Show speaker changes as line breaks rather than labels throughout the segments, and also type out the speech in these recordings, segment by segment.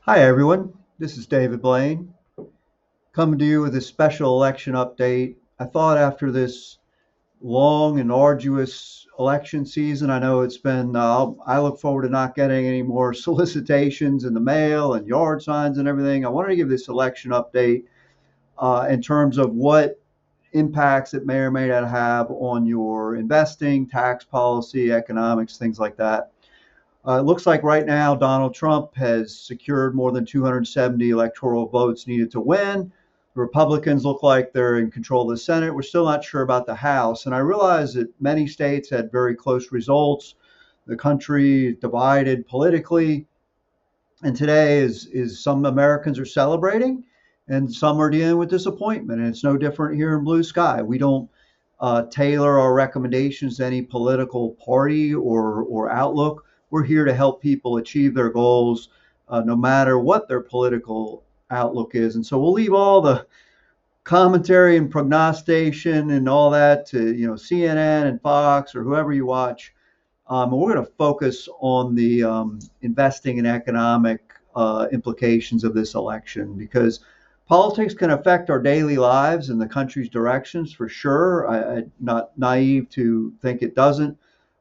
Hi, everyone. This is David Blaine coming to you with a special election update. I thought after this long and arduous election season, I know it's been, I look forward to not getting any more solicitations in the mail and yard signs and everything. I wanted to give this election update in terms of what impacts it may or may not have on your investing, tax policy, economics, things like that. It looks like right now Donald Trump has secured more than 270 electoral votes needed to win. The Republicans look like they're in control of the Senate. We're still not sure about the House. And I realize that many states had very close results. The country divided politically. And today is some Americans are celebrating and some are dealing with disappointment. And it's no different here in Blue Sky. We don't tailor our recommendations to any political party or outlook. We're here to help people achieve their goals, no matter what their political outlook is. And so we'll leave all the commentary and prognostication and all that to CNN and Fox or whoever you watch. And we're going to focus on the investing and economic implications of this election because politics can affect our daily lives and the country's directions for sure. I'm not naive to think it doesn't,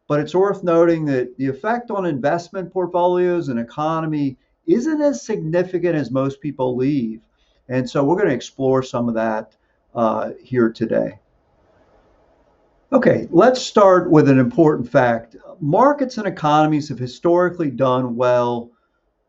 but it's worth noting that the effect on investment portfolios and economy isn't as significant as most people believe. And so we're going to explore some of that here today. Okay, let's start with an important fact. Markets and economies have historically done well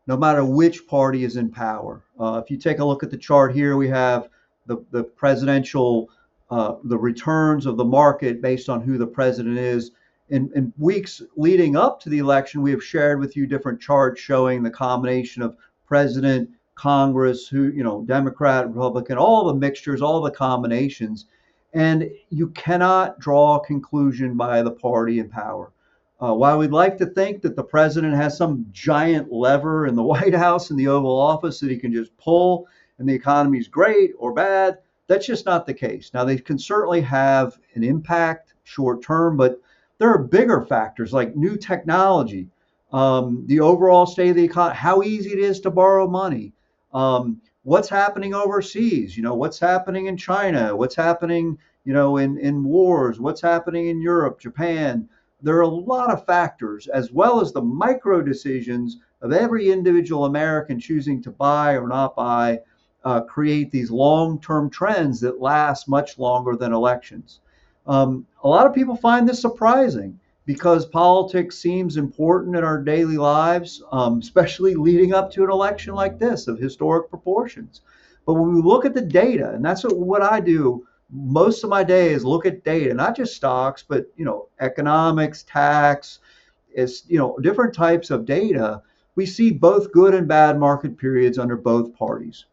no matter which party is in power. If you take a look at the chart here, we have the presidential, the returns of the market based on who the president is. In weeks leading up to the election, we have shared with you different charts showing the combination of president, Congress, Democrat, Republican, all the mixtures, all the combinations. And you cannot draw a conclusion by the party in power. While we'd like to think that the president has some giant lever in the White House and the Oval Office that he can just pull and the economy's great or bad, that's just not the case. Now, they can certainly have an impact short term, but there are bigger factors like new technology, the overall state of the economy, how easy it is to borrow money, what's happening overseas, what's happening in China, what's happening, in wars, what's happening in Europe, Japan. There are a lot of factors, as well as the micro decisions of every individual American choosing to buy or not buy, create these long-term trends that last much longer than elections. A lot of people find this surprising because politics seems important in our daily lives, especially leading up to an election like this of historic proportions. But when we look at the data, and that's what I do most of my day is look at data, not just stocks, but economics, tax, is different types of data. We see both good and bad market periods under both parties.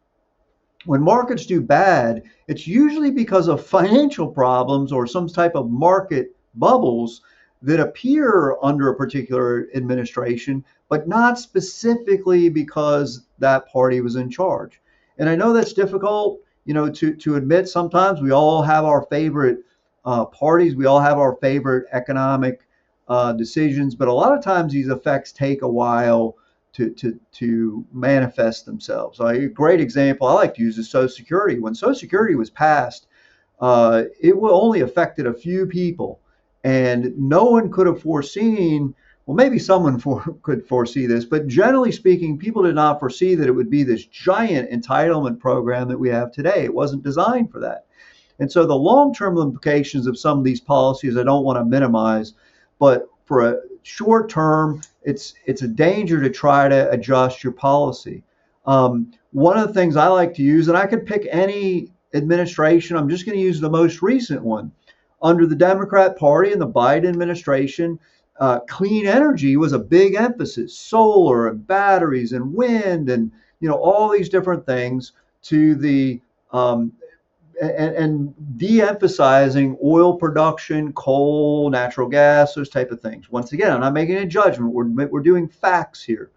When markets do bad, it's usually because of financial problems or some type of market bubbles that appear under a particular administration, but not specifically because that party was in charge. And I know that's difficult, to admit. Sometimes we all have our favorite parties, we all have our favorite economic decisions, but a lot of times these effects take a while to manifest themselves. A great example I like to use is Social Security. When Social Security was passed, it only affected a few people, and no one could have foreseen. Well, maybe someone could foresee this, but generally speaking, people did not foresee that it would be this giant entitlement program that we have today. It wasn't designed for that. And so the long-term implications of some of these policies, I don't want to minimize, but for a short term, it's a danger to try to adjust your policy. One of the things I like to use, and I could pick any administration, I'm just going to use the most recent one. Under the Democrat Party and the Biden administration, clean energy was a big emphasis, solar and batteries and wind and all these different things to the and de-emphasizing oil production, coal, natural gas, those type of things. Once again, I'm not making a judgment. We're doing facts here.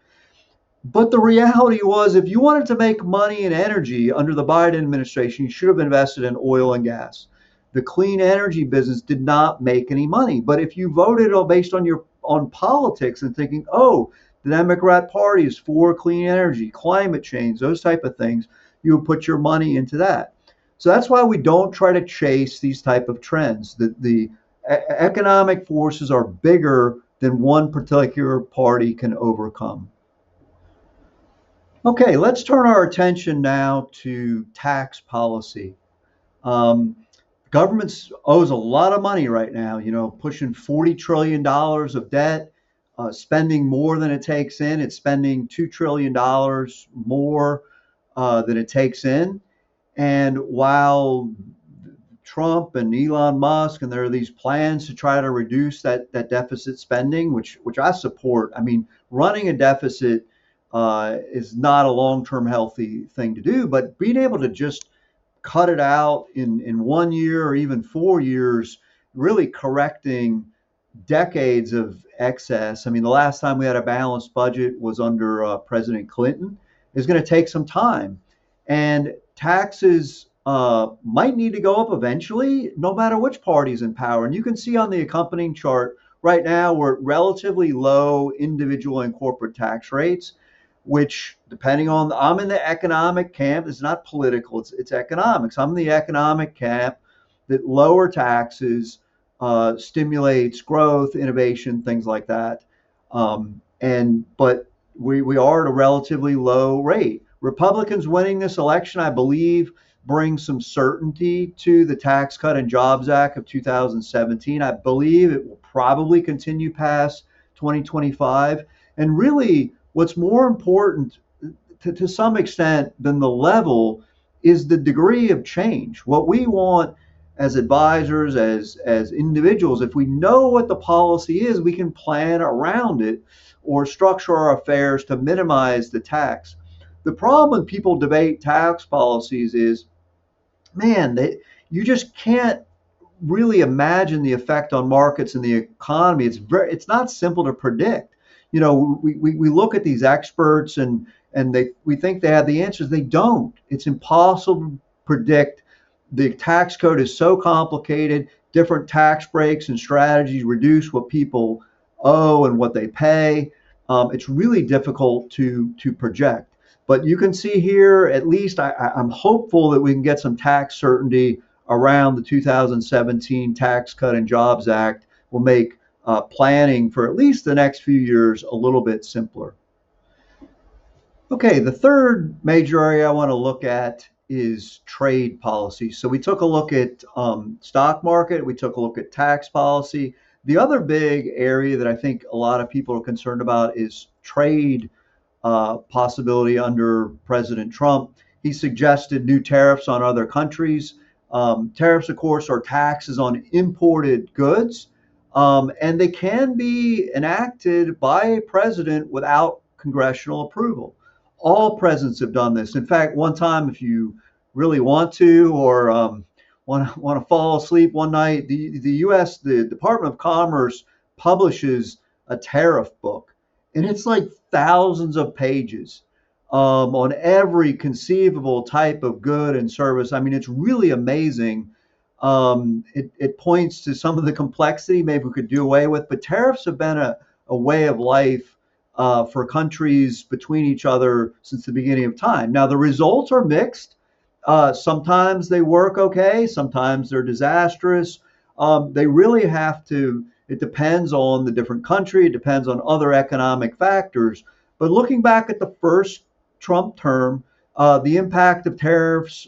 But the reality was, if you wanted to make money in energy under the Biden administration, you should have invested in oil and gas. The clean energy business did not make any money. But if you voted based on politics and thinking, oh, The Democrat Party is for clean energy, climate change, those type of things. You would put your money into that. So that's why we don't try to chase these type of trends. The economic forces are bigger than one particular party can overcome. Okay, let's turn our attention now to tax policy. Um, Government owes a lot of money right now, pushing $40 trillion of debt, spending more than it takes in. It's spending $2 trillion more than it takes in. And while Trump and Elon Musk, and there are these plans to try to reduce that deficit spending, which I support. I mean, running a deficit is not a long-term healthy thing to do, but being able to just cut it out in 1 year or even 4 years, really correcting decades of excess. I mean, the last time we had a balanced budget was under President Clinton. It's going to take some time. And taxes might need to go up eventually, no matter which party's in power. And you can see on the accompanying chart right now, we're at relatively low individual and corporate tax rates, which, depending on, I'm in the economic camp. It's not political, it's economics. I'm in the economic camp that lower taxes stimulates growth, innovation, things like that. But we are at a relatively low rate. Republicans winning this election, I believe, brings some certainty to the Tax Cut and Jobs Act of 2017. I believe it will probably continue past 2025. And really, what's more important to some extent than the level is the degree of change. What we want as advisors, as individuals, if we know what the policy is, we can plan around it or structure our affairs to minimize the tax. The problem when people debate tax policies is, man, you just can't really imagine the effect on markets and the economy. It's not simple to predict. We look at these experts and we think they have the answers. They don't. It's impossible to predict. The tax code is so complicated. Different tax breaks and strategies reduce what people owe and what they pay. It's really difficult to project. But you can see here, at least I'm hopeful that we can get some tax certainty around the 2017 Tax Cut and Jobs Act. Will make planning for at least the next few years a little bit simpler. Okay, the third major area I want to look at is trade policy. So we took a look at stock market, we took a look at tax policy. The other big area that I think a lot of people are concerned about is trade possibility under President Trump. He suggested new tariffs on other countries. Tariffs, of course, are taxes on imported goods, and they can be enacted by a president without congressional approval. All presidents have done this. In fact, one time, if you really want to, or want to fall asleep one night, the Department of Commerce publishes a tariff book, and it's like thousands of pages on every conceivable type of good and service. I mean, it's really amazing. It points to some of the complexity maybe we could do away with, but tariffs have been a way of life for countries between each other since the beginning of time. Now, the results are mixed. Sometimes they work okay, sometimes they're disastrous. They really have to, it depends on the different country, it depends on other economic factors. But looking back at the first Trump term, the impact of tariffs,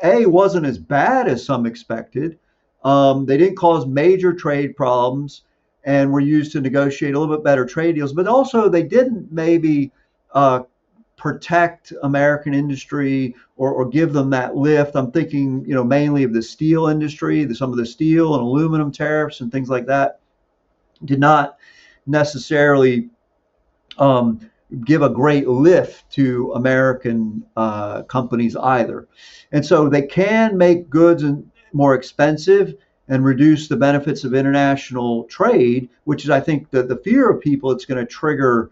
wasn't as bad as some expected. They didn't cause major trade problems and were used to negotiate a little bit better trade deals, but also they didn't maybe protect American industry or give them that lift. I'm thinking, mainly of the steel industry, some of the steel and aluminum tariffs and things like that did not necessarily give a great lift to American companies either. And so they can make goods more expensive and reduce the benefits of international trade, which is, I think, the fear of people. It's going to trigger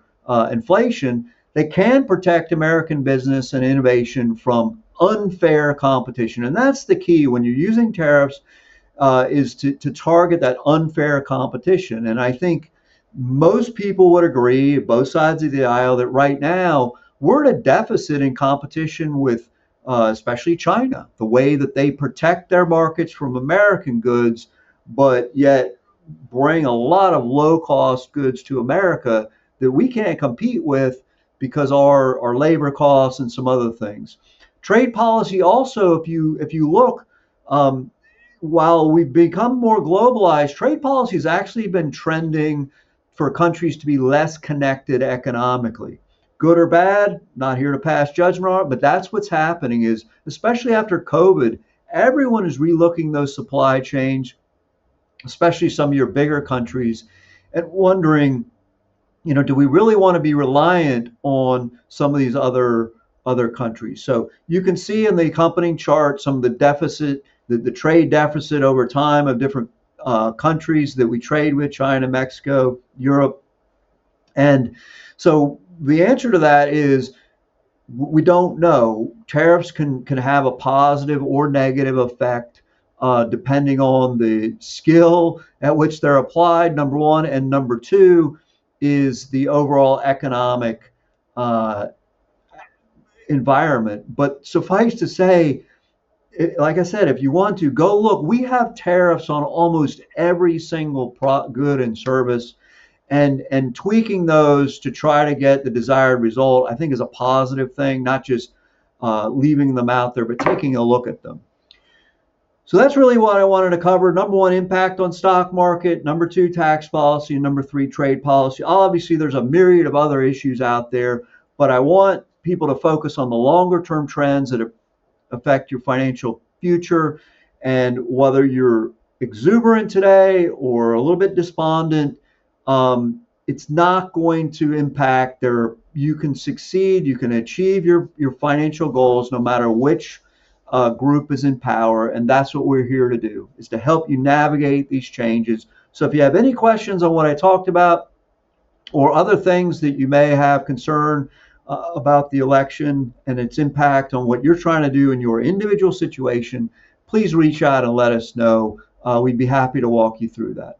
inflation. They can protect American business and innovation from unfair competition. And that's the key when you're using tariffs, is to target that unfair competition. And I think most people would agree, both sides of the aisle, that right now we're at a deficit in competition with especially China, the way that they protect their markets from American goods, but yet bring a lot of low cost goods to America that we can't compete with because our labor costs and some other things. Trade policy also, if you look, um, while we've become more globalized, trade policy has actually been trending for countries to be less connected economically. Good or bad, not here to pass judgment on it, but that's what's happening is, especially after COVID, everyone is relooking those supply chains, especially some of your bigger countries, and wondering, do we really want to be reliant on some of these other countries? So you can see in the accompanying chart some of the deficit, the trade deficit over time of different countries that we trade with: China, Mexico, Europe. And so the answer to that is we don't know. Tariffs can have a positive or negative effect depending on the skill at which they're applied, number one. And number two is the overall economic uh, environment. But suffice to say, like I said, if you want to go look, we have tariffs on almost every single good and service, and tweaking those to try to get the desired result, I think, is a positive thing, not just leaving them out there, but taking a look at them. So that's really what I wanted to cover. Number one, impact on stock market. Number two, tax policy. And number three, trade policy. Obviously, there's a myriad of other issues out there, but I want people to focus on the longer term trends that affect your financial future. And whether you're exuberant today or a little bit despondent, it's not going to impact their. You can succeed, you can achieve your financial goals no matter which group is in power, and that's what we're here to do, is to help you navigate these changes. So if you have any questions on what I talked about or other things that you may have concern about the election and its impact on what you're trying to do in your individual situation, please reach out and let us know. We'd be happy to walk you through that.